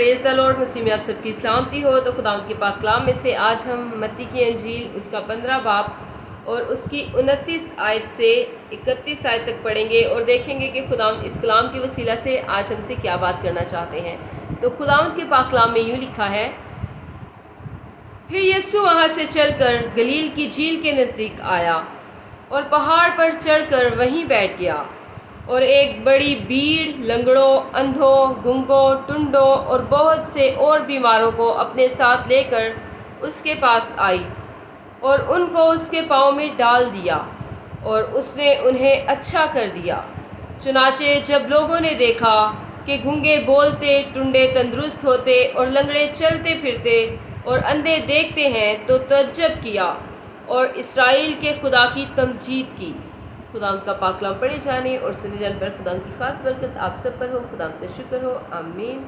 Praise the Lord. मसीह में आप सबकी सलामती हो। तो खुदा के पाक कलाम में से आज हम मत्ती की अंजील उसका 15 बाब और उसकी 29 आयत से 31 आयत तक पढ़ेंगे और देखेंगे कि खुदा इस कलाम के वसीला से आज हमसे क्या बात करना चाहते हैं। तो खुदा के पाक कलाम में यूँ लिखा है, फिर यीशु वहाँ से चलकर गलील की झील के नज़दीक आया और पहाड़ पर चढ़कर वहीं बैठ गया। और एक बड़ी भीड़ लंगड़ों, अंधों, गूंगों, टुंडों और बहुत से और बीमारों को अपने साथ लेकर उसके पास आई और उनको उसके पाँव में डाल दिया और उसने उन्हें अच्छा कर दिया। चुनाचे जब लोगों ने देखा कि गूंगे बोलते, टुंडे तंदुरुस्त होते और लंगड़े चलते फिरते और अंधे देखते हैं, तो तअज्जुब किया और इसराइल के खुदा की तमजीद की। खुदा का पाक कलाम पढ़े जाने और सुने जाने पर खुदा की खास बरकत आप सब पर हो। खुदा का शुक्र हो। आमीन।